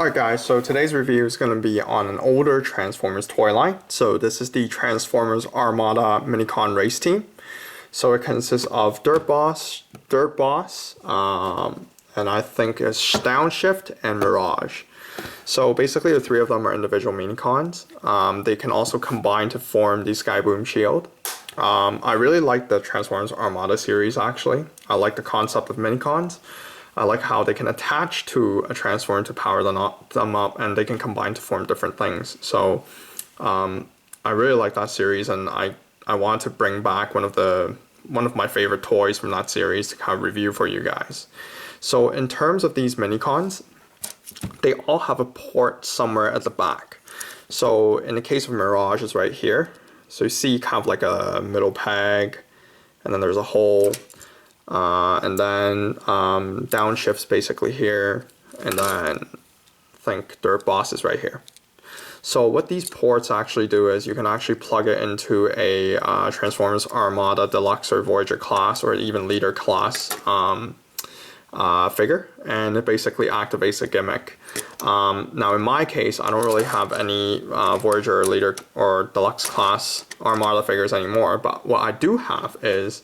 Alright guys, so today's review is going to be on an older Transformers toy line. So this is the Transformers Armada Minicon race team. So it consists of Dirt Boss, and I think it's Downshift and Mirage. So basically the three of them are individual Minicons. They can also combine to form the Skyboom shield. I really like the Transformers Armada series actually. I like the concept of Minicons. I like how they can attach to a Transformer to power them up, and they can combine to form different things. So I really like that series, and I want to bring back one of my favorite toys from that series to kind of review for you guys. So in terms of these Minicons, they all have a port somewhere at the back. So in the case of Mirage, it's right here. So you see kind of like a middle peg, and then there's a hole. And then Downshift's basically here, and then I think Dirt Boss is right here. So what these ports actually do is you can actually plug it into a Transformers Armada Deluxe or Voyager class or even Leader class figure, and it basically activates a gimmick. Now in my case, I don't really have any Voyager or Leader or Deluxe class Armada figures anymore, but what I do have is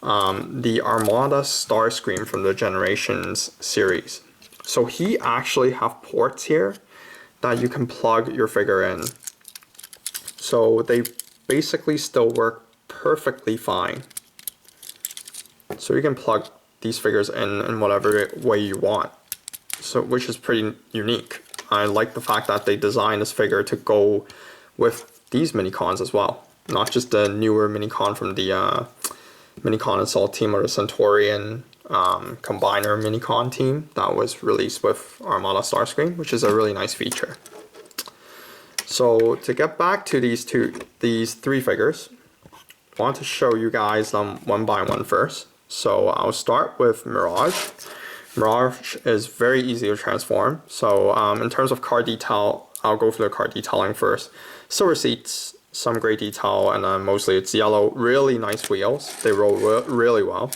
the Armada Starscream from the Generations series. So he actually have ports here that you can plug your figure in. So they basically still work perfectly fine. So you can plug these figures in whatever way you want. So which is pretty unique. I like the fact that they designed this figure to go with these Minicons as well. Not just the newer Minicon from the Minicon Assault team or the Centaurian Combiner Minicon team that was released with Armada Starscream, which is a really nice feature. So to get back to these three figures, I want to show you guys them one by one first. So I'll start with Mirage. Mirage is very easy to transform. So in terms of car detail, I'll go through the car detailing first. Silver seats, some gray detail, and then mostly it's yellow. Really nice wheels. They roll really well.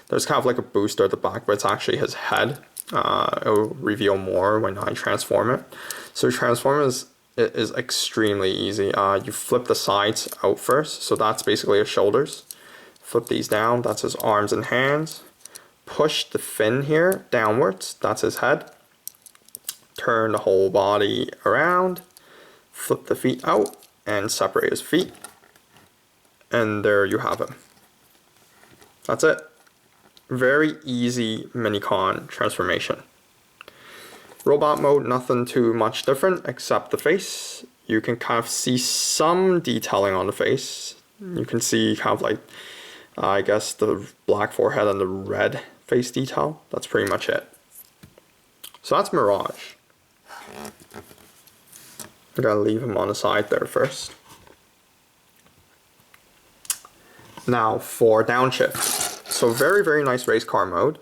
There's kind of like a booster at the back, but it's actually his head. It'll reveal more when I transform it. So transform is extremely easy. You flip the sides out first, so that's basically his shoulders. Flip these down, that's his arms and hands. Push the fin here downwards, that's his head. Turn the whole body around. Flip the feet out and separate his feet, and there you have him. That's it. Very easy Minicon transformation. Robot mode, nothing too much different except the face. You can kind of see some detailing on the face. You can see kind of like I guess the black forehead and the red face detail. That's pretty much it. So that's Mirage. I gotta leave him on the side there first. Now for Downshift. So very nice race car mode.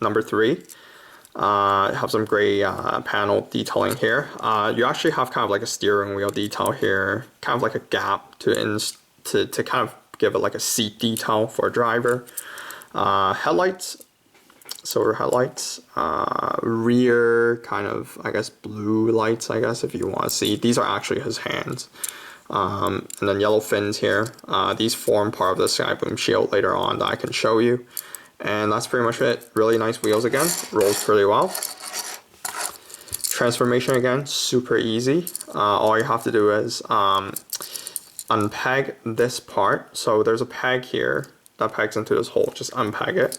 Number 3. It have some gray panel detailing here. You actually have kind of like a steering wheel detail here, kind of like a gap to kind of give it like a seat detail for a driver. Headlights. Silver headlights, rear kind of, I guess, blue lights, I guess, if you want to see. These are actually his hands. And then yellow fins here. These form part of the Skyboom shield later on that I can show you. And that's pretty much it. Really nice wheels again. Rolls pretty well. Transformation again, super easy. All you have to do is unpeg this part. So there's a peg here that pegs into this hole. Just unpeg it.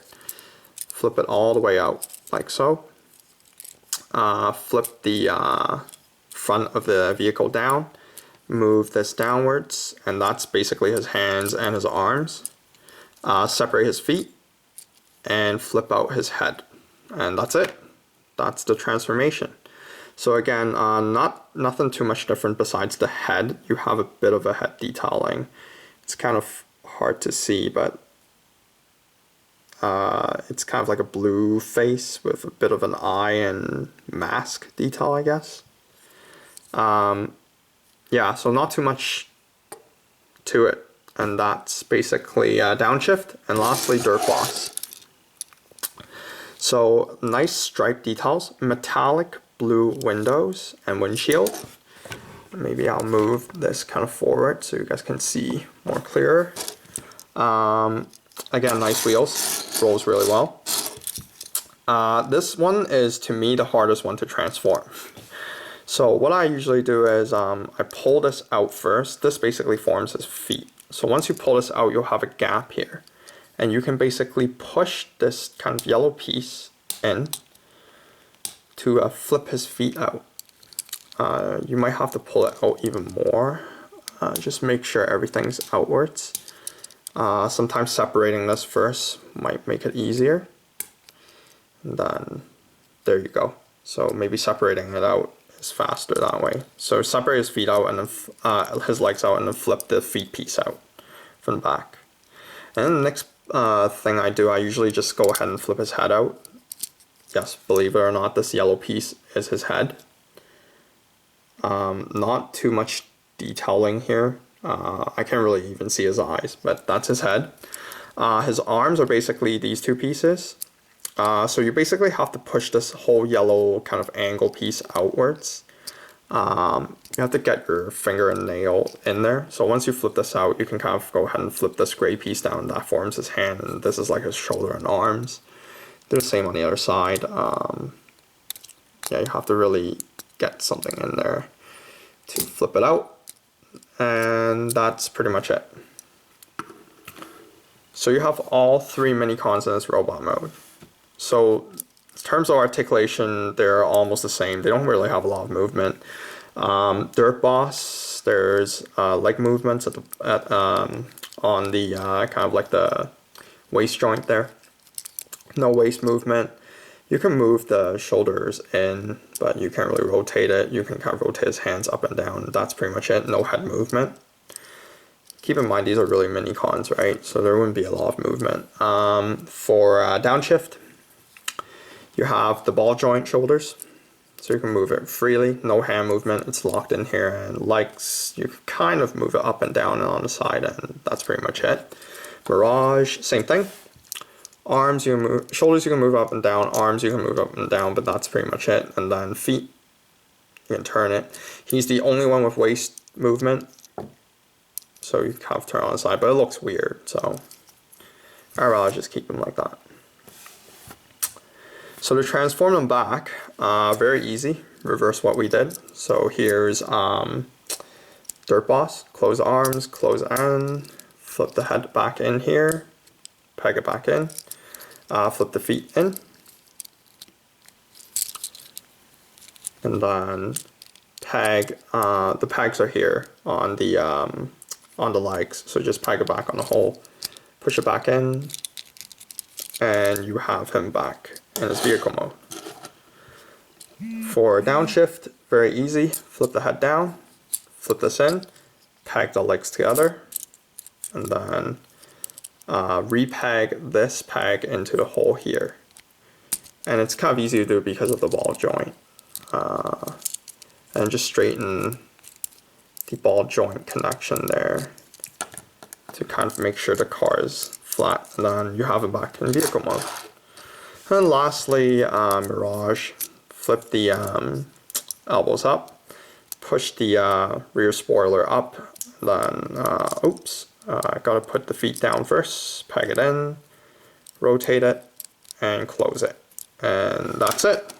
Flip it all the way out, like so. Flip the front of the vehicle down. Move this downwards, and that's basically his hands and his arms. Separate his feet, and flip out his head. And that's it. That's the transformation. So again, nothing too much different besides the head. You have a bit of a head detailing. It's kind of hard to see, but it's kind of like a blue face with a bit of an eye and mask detail, I guess. Yeah, so not too much to it. And that's basically Downshift. And lastly, Dirt Boss. So nice stripe details, metallic blue windows and windshield. Maybe I'll move this kind of forward so you guys can see more clearer. Again, nice wheels, rolls really well. This one is, to me, the hardest one to transform. So what I usually do is I pull this out first. This basically forms his feet. So once you pull this out, you'll have a gap here. And you can basically push this kind of yellow piece in to flip his feet out. You might have to pull it out even more. Just make sure everything's outwards. Sometimes separating this first might make it easier. And then there you go. So maybe separating it out is faster that way. So separate his feet out and then his legs out, and then flip the feet piece out from the back. And then the next thing I do, I usually just go ahead and flip his head out. Yes, believe it or not, this yellow piece is his head. Not too much detailing here. I can't really even see his eyes, but that's his head. His arms are basically these two pieces. So you basically have to push this whole yellow kind of angle piece outwards. You have to get your finger and nail in there. So once you flip this out, you can kind of go ahead and flip this gray piece down. That forms his hand, and this is like his shoulder and arms. Do the same on the other side. Yeah, you have to really get something in there to flip it out. And that's pretty much it. So you have all three Minicons in this robot mode. So in terms of articulation, they're almost the same. They don't really have a lot of movement. Dirt Boss, there's leg movements on the kind of like the waist joint there. No waist movement. You can move the shoulders in, but you can't really rotate it. You can kind of rotate his hands up and down. That's pretty much it. No head movement. Keep in mind, these are really Minicons, right? So there wouldn't be a lot of movement. For downshift, you have the ball joint shoulders. So you can move it freely. No hand movement. It's locked in here. And legs, you can kind of move it up and down and on the side, and that's pretty much it. Mirage, same thing. Arms, you can move, shoulders you can move up and down, arms you can move up and down, but that's pretty much it. And then feet, you can turn it. He's the only one with waist movement, so you kind of turn on the side, but it looks weird, so I'd rather just keep him like that. So to transform them back, very easy, reverse what we did. So here's Dirt Boss, close arms, close end, flip the head back in here, peg it back in. Flip the feet in, and then peg. The pegs are here on the legs, so just peg it back on the hole, push it back in, and you have him back in his vehicle mode. For downshift, very easy. Flip the head down, flip this in, peg the legs together, and then repeg this peg into the hole here. And it's kind of easy to do because of the ball joint. And just straighten the ball joint connection there to kind of make sure the car is flat, and then you have it back in vehicle mode. And lastly, Mirage, flip the elbows up, push the rear spoiler up, then I gotta put the feet down first, peg it in, rotate it, and close it. And that's it.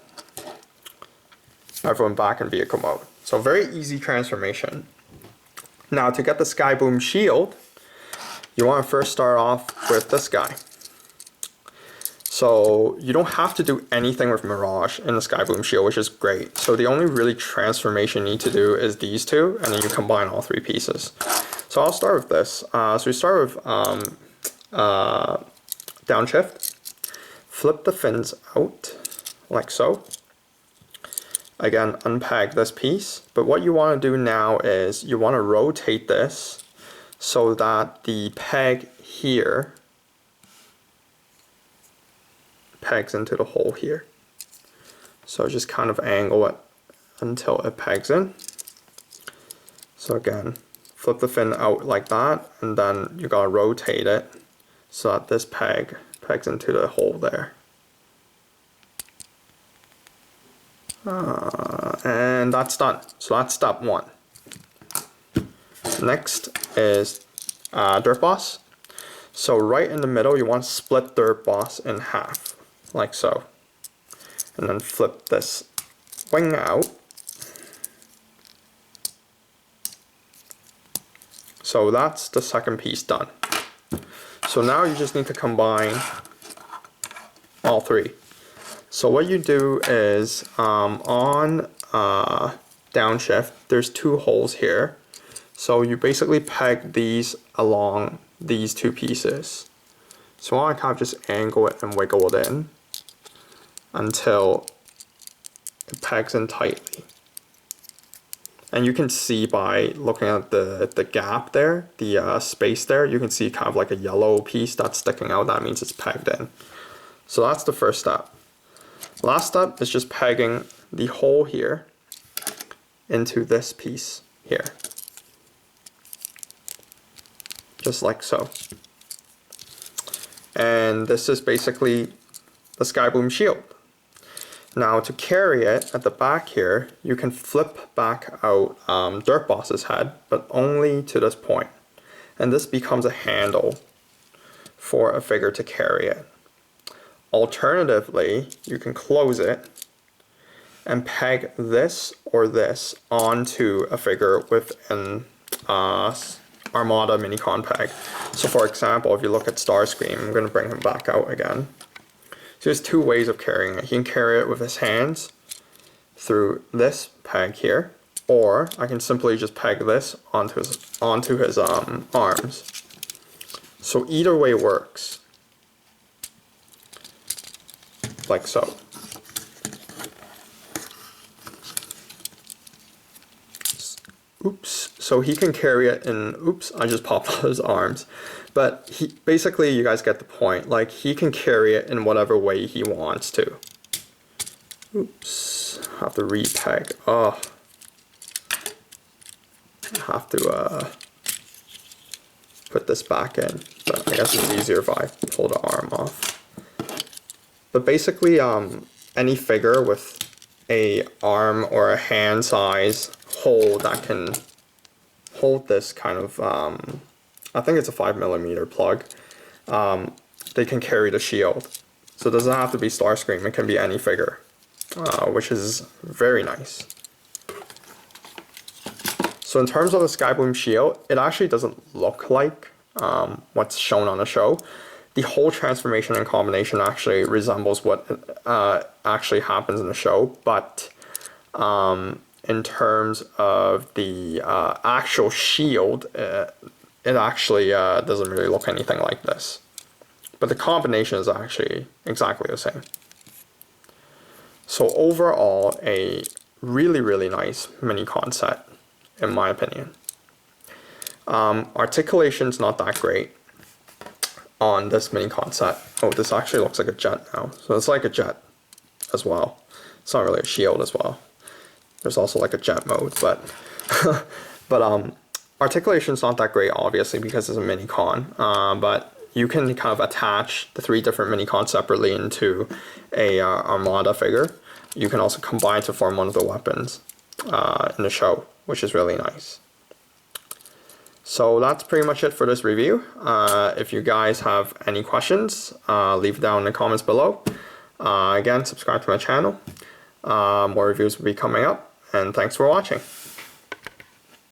Everyone back in vehicle mode. So very easy transformation. Now to get the Skyboom shield, you want to first start off with this guy. So you don't have to do anything with Mirage in the Skyboom shield, which is great. So the only really transformation you need to do is these two, and then you combine all three pieces. So I'll start with this. So we start with downshift. Flip the fins out, like so. Again, unpeg this piece. But what you want to do now is you want to rotate this so that the peg here pegs into the hole here. So just kind of angle it until it pegs in. So again, flip the fin out like that, and then you gotta rotate it so that this peg pegs into the hole there. And that's done. So that's step 1. Next is Dirt Boss. So right in the middle, you want to split Dirt Boss in half, like so. And then flip this wing out. So that's the second piece done. So now you just need to combine all 3. So what you do is on downshift, there's 2 holes here. So you basically peg these along these 2 pieces. So I kind of just angle it and wiggle it in until it pegs in tightly. And you can see by looking at the gap there, the space there, you can see kind of like a yellow piece that's sticking out. That means it's pegged in. So that's the first step. Last step is just pegging the hole here into this piece here. Just like so. And this is basically the Skyboom shield. Now to carry it at the back here, you can flip back out Dirt Boss's head, but only to this point. And this becomes a handle for a figure to carry it. Alternatively, you can close it and peg this or this onto a figure with an Armada Minicon peg. So for example, if you look at Starscream, I'm going to bring him back out again. So there's 2 ways of carrying it. He can carry it with his hands through this peg here, or I can simply just peg this onto his arms. So either way works, like so. Oops. So he can carry it in. Oops! I just popped out his arms. But basically, you guys get the point. Like, he can carry it in whatever way he wants to. Oops. I have to repeg. Oh. I have to put this back in. But I guess it's easier if I pull the arm off. But basically, any figure with a arm or a hand size hole that can hold this kind of I think it's a 5mm plug. They can carry the shield. So it doesn't have to be Starscream, it can be any figure, which is very nice. So in terms of the Skyboom shield, it actually doesn't look like what's shown on the show. The whole transformation and combination actually resembles what actually happens in the show, but in terms of the actual shield, it actually doesn't really look anything like this. But the combination is actually exactly the same. So overall, a really, really nice Minicon set, in my opinion. Articulation's not that great on this Minicon set. Oh, this actually looks like a jet now. So it's like a jet as well. It's not really a shield as well. There's also like a jet mode, but articulation's not that great, obviously, because it's a Minicon. But you can kind of attach the 3 different Minicons separately into a Armada figure. You can also combine to form one of the weapons in the show, which is really nice. So that's pretty much it for this review. If you guys have any questions, leave it down in the comments below. Again, subscribe to my channel. More reviews will be coming up, and thanks for watching.